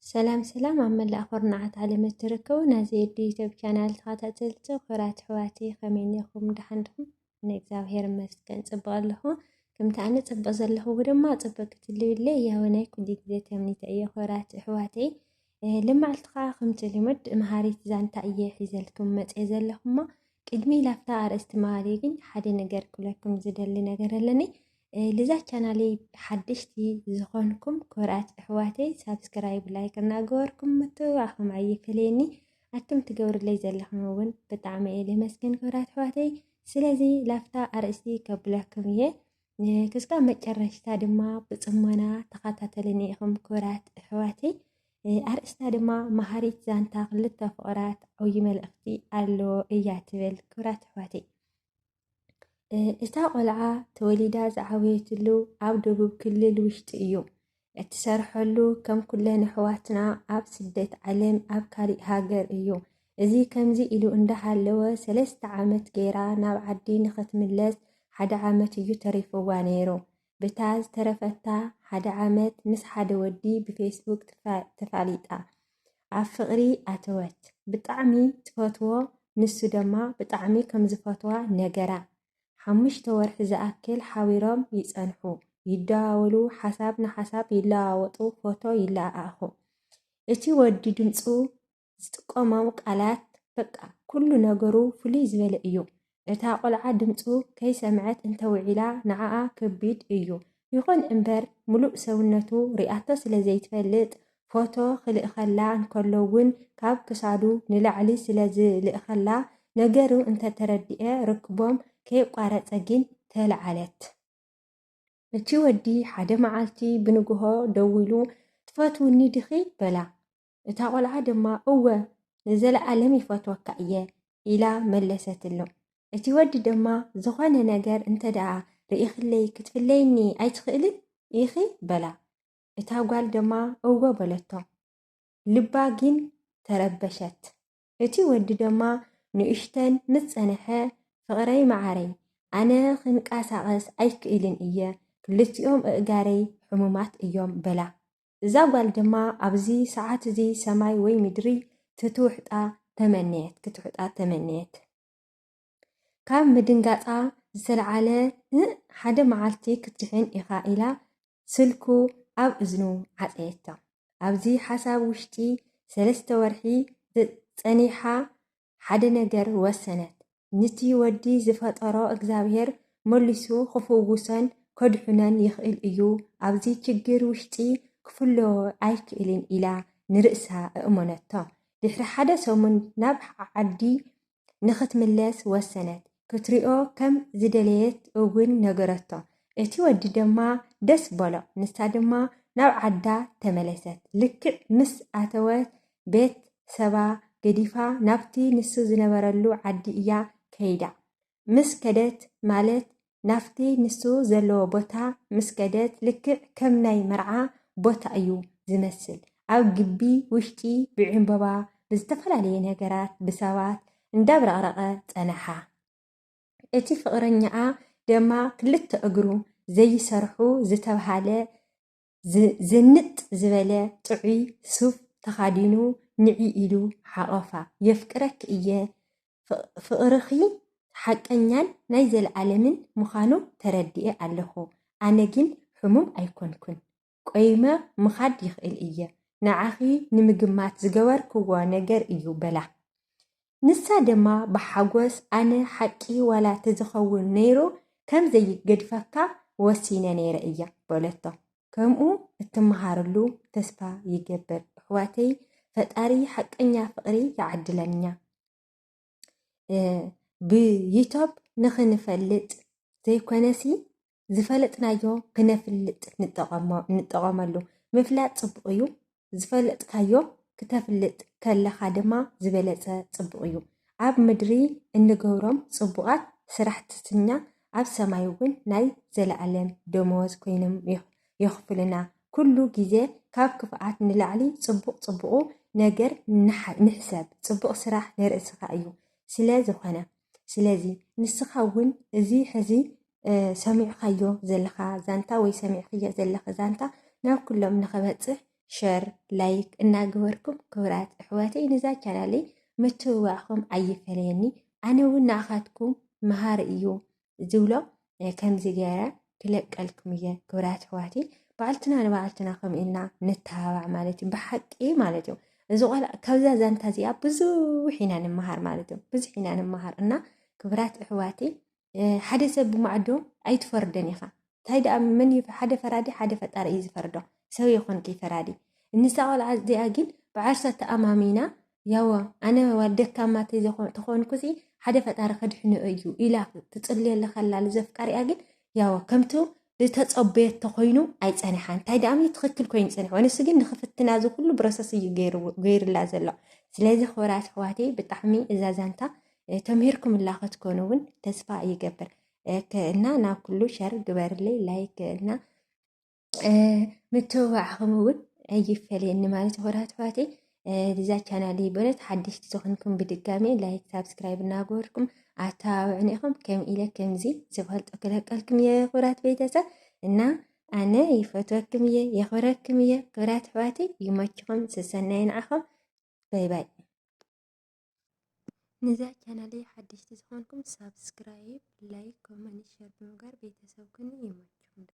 سلام سلام عمل أخبرنا على تركو نازي دي يوتيوب شانل تخاطلتو خرات حواتي خمينيكم دحنكم نexavier مسكن صبغ له كم تعني صبغ زله ودما صبغت اللي يا وناي كل جديد تمنيت أي خرات حواتي لما التقى خمت لمد مهاريت زانتا أي حزلكم متعزلهما قدمي لافتا استماريين حد نجر كلكم زدل نجر لني لذا كانالي حدشتي زخونكم كورات أحواتي سابسكرايب لايك ناقوركم متواهم معي كليني أتم تقور لي زلهم ون بتعمي لي مسكن كورات أحواتي سلازي لافتا أرسي كبلكم يه كسكا متجرشتا دما بصمنا تخاتتلني هم كورات أحواتي أرستا دما مهاريت زانتا قلتا فقرات أو يمل أختي ألو إياتبل كورات أحواتي እታ ቆልዓ ተወሊዳ ዝዓበየትሉ ኣብ ደቡብ ክልል ውሽጢ እዩ እትሰርሐሉ ከም ኩለን ኣሕዋትና ኣብ ስደት ዓለም ኣብ ካሊእ ሃገር እዩ እዚ ከምዚ ኢሉ እንዳሃለወ 3 ዓመት ገይራ ናብ ዓዲ ንኽትምለስ 1 ዓመት እዩ ተሪፍዋ ነይሩ ብታ ዝተረፈታ 1 ዓመት ምስ ሓደ ወዲ ብፌስቡክ ተፋሊጣ ኣብ ፍቕሪ ኣተወት ብጣዕሚ ትፈትዎ ንሱ ድማ ብጣዕሚ ከም ዝፈትዋ ነገራ 5 ወርሒ ዝኣክል ሓቢሮም ይጸንሑ ይደዋወሉ ሓሳብ ንሓሳብ ይለዋወጡ ፎቶ ይለኣኹ እቲ ወዲ ድምፁ ዝጥቀሞም ቃላት በቃ ኩሉ ነገሩ ፍሉይ ዝበለ እዩ እታ ቆልዓ ድምፁ ከይሰምዐት እንተውዒላ ንዓኣ ከቢድ እዩ ይኹን እምበር ሙሉእ ሰውነቱ ሪኣቶ ስለ ዘይትፈልጥ ፎቶ ክልእኸላ እንከሎውን ካብ ክሳዱ ንላዕሊ ስለ ዝልእኸላ ነገሩ እንተተረዲአ ርክቦም ከይቋረፀ ግን ተለዓለት እቲ ወዲ ሓደ መዓልቲ ብንግሆ ደዊሉ ትፈትውኒ ድኺ በላ እታ ቆልዓ ድማ እወ ንዘለዓለም ይፈትወካ እየ ኢላ መለሰትሎ እቲ ወዲ ድማ ዝኾነ ነገር እንተደኣ ርኢኽለይ ክትፍለይኒ ኣይትኽእልን ኢኺ በላ እታ ጓል ድማ እወ በለቶ ልባ ግን ተረበሸት እቲ ወዲ ድማ ንእሽተን ምስ ፀንሐ ፍቕረይ መዓረይ ኣነ ክንቃሳቐስ ኣይክእልን እየ ክልቲኦም እእጋረይ ሕሙማት እዮም በላ እዛ ጓል ድማ ኣብዚ ሰዓት እዚ ሰማይ ወይ ምድሪ ክትውሕጣ ተመነየት ካብ ምድንጋፃ ዝተለዓለ ሓደ መዓልቲ ክትድሕን ኢኻ ኢላ ስልኩ ኣብ እዝኑ ዓፀየታ ኣብዚ ሓሳብ ውሽጢ 3 ወርሒ ፀኒሓ ሓደ ነገር ወሰነት ነቲ ወዲ ዝፈጠሮ እግዚአብሔር መሊሱ ክፍውሰን ከድሕነን ይኽእል እዩ ኣብዚ ችግር ውሽጢ ክፍለዎ ኣይክእልን ኢላ ንርእሳ እእሞነቶ ድሕሪ ሓደ ሰሙን ናብ ዓዲ ንኽትምለስ ወሰነት ክትሪኦ ከም ዝደለየት እውን ነገረቶ እቲ ወዲ ድማ ደስ በሎ ንሳ ድማ ናብ ዓዳ ተመለሰት ልክዕ ምስ ኣተወት ቤት ሰባ ገዲፋ ናብቲ ንሱ ዝነበረሉ ዓዲ እያ ከይዳ ምስ ከደት ማለት ናፍቲ ንሱ ዘለዎ ቦታ ምስ ከደት ልክዕ ከም ናይ መርዓ ቦታ እዩ ዝመስል ኣብ ግቢ ውሽጢ ብዕምበባ ብዝተፈላለየ ነገራት ብሰባት እንዳብረቕረቐ ፀነሓ እቲ ፍቕረኛኣ ድማ ክልተ እግሩ ዘይሰርሑ ዝተባሃለ ዝንጥ ዝበለ ጥዑይ ሱፍ ተኻዲኑ ንዒ ኢሉ ሓቐፋ የፍቅረክ እየ ፍቕርኺ ሓቀኛን ናይ ዘለዓለምን ምዃኑ ተረዲአ ኣለኹ ኣነ ግን ሕሙም ኣይኮንኩን ቆይመ ምኻድ ይኽእል እየ ንዓኺ ንምግማት ዝገበርክዎ ነገር እዩ በላ ንሳ ድማ ብሓጎስ ኣነ ሓቂ ዋላ ተዝኸውን ነይሩ ከም ዘይገድፈካ ወሲነ ነይረ እያ በለቶ ከምኡ እትመሃረሉ ተስፋ ይገብር ኣሕዋተይ ፈጣሪ ሓቀኛ ፍቕሪ ይዓድለኛ ብዩቱብ ንኽንፈልጥ ዘይኮነሲ ዝፈለጥናዮ ክነፍልጥ ንጠቐመሉ ምፍላጥ ጽቡቕ እዩ ዝፈለጥካዮ ክተፍልጥ ከለኻ ድማ ዝበለፀ ጽቡቕ እዩ ኣብ ምድሪ እንገብሮም ጽቡቓት ስራሕትኛ ኣብ ሰማይ እውን ናይ ዘለዓለም ደመወዝ ኮይኖም የኽፍልና ኩሉ ግዜ ካብ ክፍኣት ንላዕሊ ጽቡቕ ነገር ንሕሰብ ጽቡቕ ስራሕ ንርእስኻ እዩ ስለ ዝኾነ ስለዚ ንስኻ እውን እዚ ሕዚ ሰሚዕኻዮ ዘለኻ ዛንታ ወይ ሰሚዕኽዮ ዘለኻ ዛንታ ናብ ኩሎም ንኸበፅሕ ሸር ላይክ እናገበርኩም ክብራት ኣሕዋተይ ነዛ ቻናለይ ምትውዋዕኹም ኣይፈለየኒ ኣነ እውን ንኣኻትኩም መሃር እዩ ዝብሎ ከምዚ ገይረ ክለቀልኩም እየ ክብራት ኣሕዋተይ ባዕልትና ንባዕልትና ከም ኢልና ንተባባዕ ማለት እዩ ብሓቂ ማለት እዩ እዚ ቆልዓ ካብዛ ዛንታ እዚኣ ብዙሕ ኢና ንምሃር ማለት እዩ ብዙሕ ኢና ንምሃር እና ክብራት ኣሕዋተይ ሓደ ሰብ ብማዕዶ ኣይትፈርደን ኢኻ እንታይ ደኣ መን ሓደ ፈራዲ ሓደ ፈጣሪ እዩ ዝፈርዶ ሰብ ይኹንኪ ፈራዲ እንሳ ቆልዓ እዚኣ ግን ብዓርሳ ተኣማሚና ያው ኣነ ደካማ ተኾንኩ ሓደ ፈጣሪ ከድሕንኦ እዩ ኢላ ትፅልየላ ከላ ንዘፍቃሪኣ ግን ያው ከምቱ ዝተፀበየት ተኮይኑ ኣይፀኒሓን እንታይ ደኣ ትኽክል ኮይኑ ፀኒሕ ወንስ ግን ንኽፍትና እዚ ኩሉ ፕሮሰስ እዩ ገይሩላ ዘሎ ስለዚ ክብራት ኣሕዋተይ ብጣዕሚ እዛ ዛንታ ተምሂርኩምላ ክትኮኑ እውን ተስፋ ይገብር እና ናብ ኩሉ ሸር ግበርለይ ላይክ እና ምትውዋዕኹም እውን ኣይፈለየኒ ማለት ክብራት ኣሕዋተይ እዛ ቻናል በነት ሓድሽቲ ዝኾንኩም ብድጋሚ ላይክ ሳብስክራይብ እናገበርኩም ኣተባብዕኒ ኢኹም ከም ኢለ ከምዚ ዝፈልጦ ክለቀልኩም እየ ክብራት ቤተሰብ እና ኣነ ይፈትወክም እየ የኽብረክም እየ ክብራት ኣሕዋተይ ይመችኹም ስሰናይ ንዓኹም ባይ ባይ ነዛ ቻናለይ ሓድሽቲ ዝኾንኩም ሳብስክራይብ ላይክ ኮመንት ሸር ብምግባር ቤተሰብ ኩኑ ይመች